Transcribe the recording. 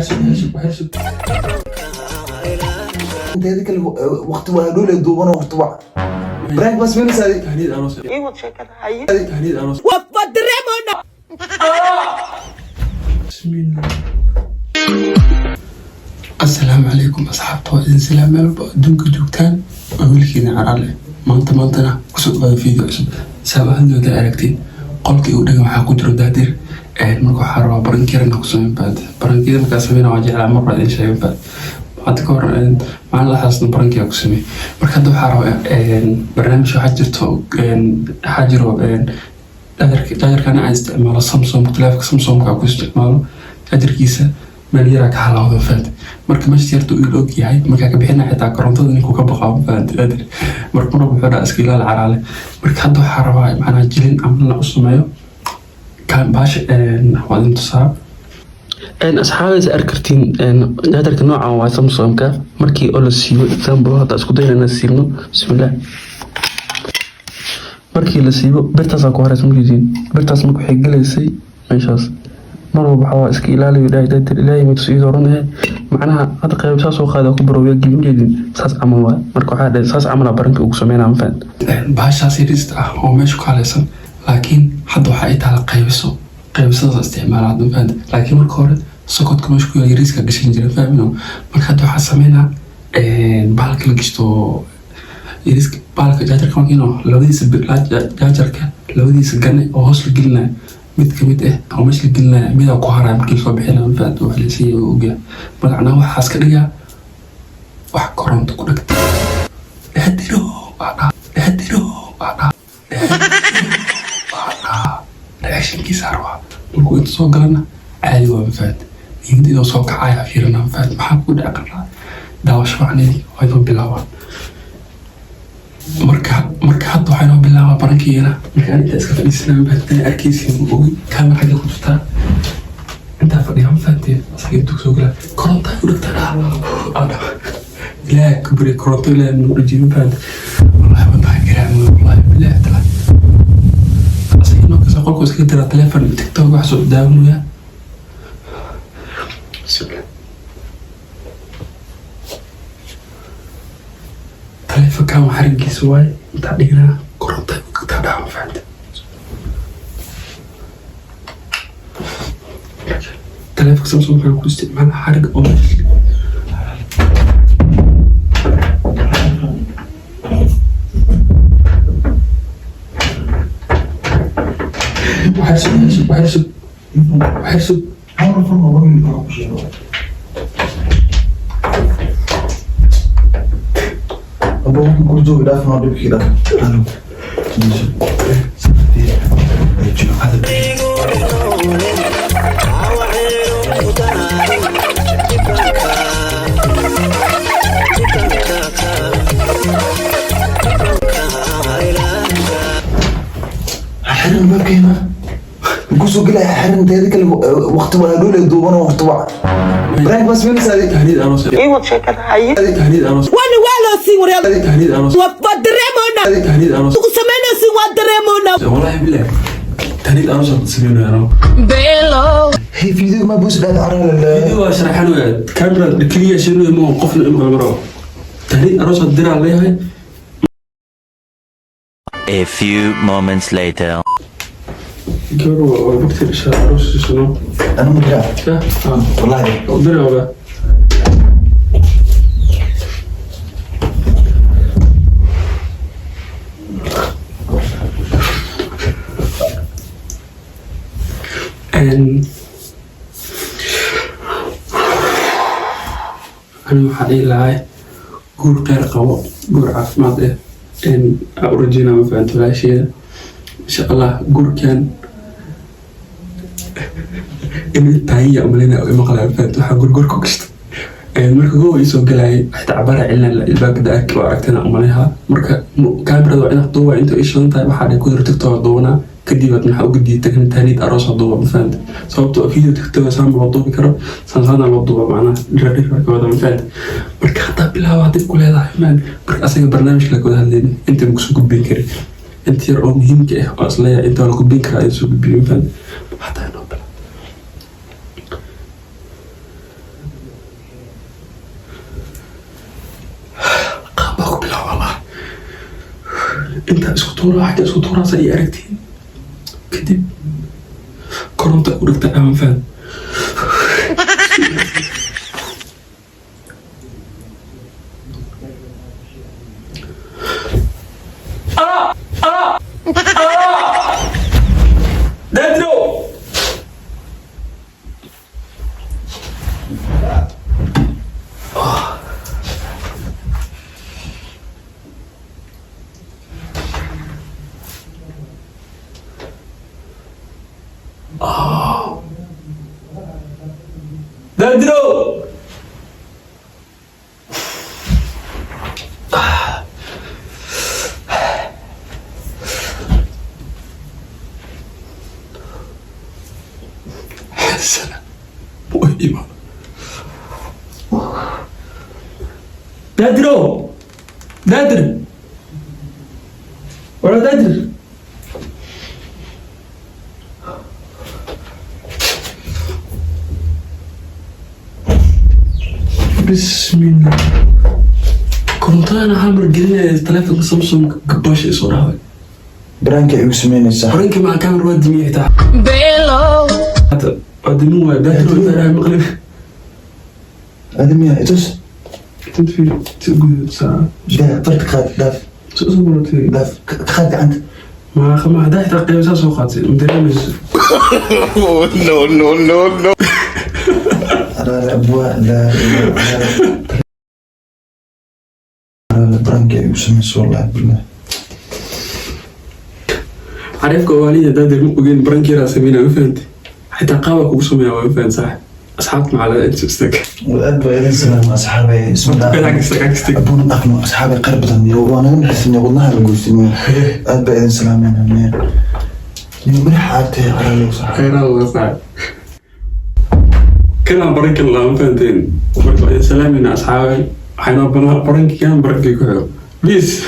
انت هذيك وقت وهدول يدوبنا وقت وقت برانك بس مين سادي تهنيد أروس ايوه شكرا حي تهنيد أروس وفدرمنا بسم الله. السلام عليكم أصحابتي وإذن سلام ملبا دونك جوجتان ويلكينا عرالي maantana kusoo dhawaada video cusub saabahadooda aragtay qolkii uu dhagan waxaa ku jiro daadir marka waxaa rabaa barankeerna ku sameyn baad barankeeda markaa sameyna waa jeclaa mar baad in sheegin baad hadda ka hor maalin lahaasna barankeeda ku samey marka hadda waxaa rabaa barnaamij waxaa jiro jaajarkana aan isticmaalo samsung telefonka samsungka ku isticmaalo jaajarkiisa meel yaraa ka halawda faad marka meesha yarta uu og yahay marka ka bixina xitaa korontada ninku ka baqaa faad marka mar wuxuu dhaa iska ilaal caraale marka hadda waxaa rabaa macnaa jilin ama la sameeyo kan baash wadin tusaa asxaabta arkartiin jaajarka noocan waa samsungka markii oo la siiyo example hadda isku dayna siino bismillah markii la siiyo birtaas ku horeysan muujin birtaas markuu xigaleysay meeshaas marba waxaa iska ilaaliyo daadir ilaahay ma tusii dooranay macnaha hada qayb saas oo qaada ku barooya gibinjeedin saas amal waa marka waxa dhahay saas amal baranka ugu sameeyaan fan baashaas irista ah oo meesha ka haleysan laakiin hadda waxa ay taala qaybsada isticmaalaad fan laakiin marka hore sokodka meesha ku yahay riska gashin jiray faamino marka hadda waxa sameeyna baalka la gishto riska baalka jaajarka markiino labadiisa jaajarka labadiisa gane oo hoos la gelinayo mid kamid oo meesha gelina mid ku haray markii soo bixina faad wax la siiyay oo gaa magacna waxaas ka dhigaa wax koronto ku dhagtay hadiro reaction kiisarwa markuu inta soo galana caadi waa faad inta soo kacaya fiirna faad maxaa ku dhacay daawasho macneedi way bilaabaan marka hadda waxay noo bilaabaa barankeena marka inta iska fadhiisana baad arkaysiin oo kamera xagga ku jirta inta fadhiyan faanteen asaga intuu soo gala koronto u dhigtaa ada ilaa kubri koronto ilaa nuu jirin faad wallahi wallahi karaam wallahi billahi taala asaga inuu ka soo qolku iska dira telefoon tiktok wax soo daawanaya telefonkan waa xarigiisa waaye intaa dhignaa koronta ka dhaama fahamta telefonka samsungkan ku isticmaala xarig oo waxay أبو كل جو إلى فما بيبكي له أنا حرم ما بكينا قصو قلع حرم هذيك الوقت وهدول يدوبنا وقت وقت برانك بس مين سادي تهنيد أروس ايوه شكرا حي تهنيد أروس وانا ولا سي وريال تهنيد أروس وفدرمنا تهنيد أروس سمعنا سي ودرمنا والله بالله تهنيد أروس تسمينه يا رب بيلو هي فيديو ما بوس بعد عرى فيديو أشرح له كاميرا الكلية شنو موقفنا إنه غمره تهنيد أروس الدرع عليها. A few moments later. قالوا بكتب إشارة أروس شنو؟ أنا مدرع والله درع ولا أنا waxaa ilaahay guur qeyr qabo guur caafimaad u rajeynaa ma fahanto walaasheeda insha allah guurkan inay tahay amalina oo maqlaa fahanto waxaa gurgur ku gashta marka goob ay soo galayay waxta cabara cilna ilbaabka arki oo aragtana amalaha marka kaamirada waa inaad duuba inta ay shidan tahay waxaa ku jira tiktok duubana kadib aad maxaa uga diiday tagniid aroos duuba ma fahanto sababtoo ah video tiktok saan loo duubi karo sansana loo duuba macnaha dhirka wada ma fahanto marka hadda bilaabaa dib ku leedahay maan marka asaga barnaamij la wada hadleen inta ma kusoo gudbin karin inta yar oo muhiimka ah oo asleeya inta la gudbin karaa ay soo gudbin fahanto hadda inoo bila انت اسكتورة حتى اسكتورة زي اركتين كدب كرمت ورقت امام فان دادرو دادرو السلام مهمة دادرو دادر ولا دادر بسم الله كنت انا عامل قلنا تلفون سامسونج قباش صراحه برانك ايو سمينيسا فرنك مع كاميرا ودمي تاع Bello. حتى ودمو داخل تاع مقلب ادمي اتوس تنفي تقول ساعه دا طرت خاد داف صورت داف خاد عند ما دايت قيمه سوقات مدرمز No. لا ابوا لا برانك ايو سمينيسا والله بالله عارف قوالي دادر ممكن برانكي راسمينا ما فهمت حتى قاوك وسميها ما فهمت صح اصحابكم على انستك والاب يا سلام اصحابي اسم الله ابونا نقنو اصحابي قربتني وانا نحس اني والله قلت اني اب يا سلام انا من حالتي على لو صح خير الله صعب كلام برك الله ما فهمتين وبرك سلام من اصحابي حين ربنا برنك كان برنك كحو بيس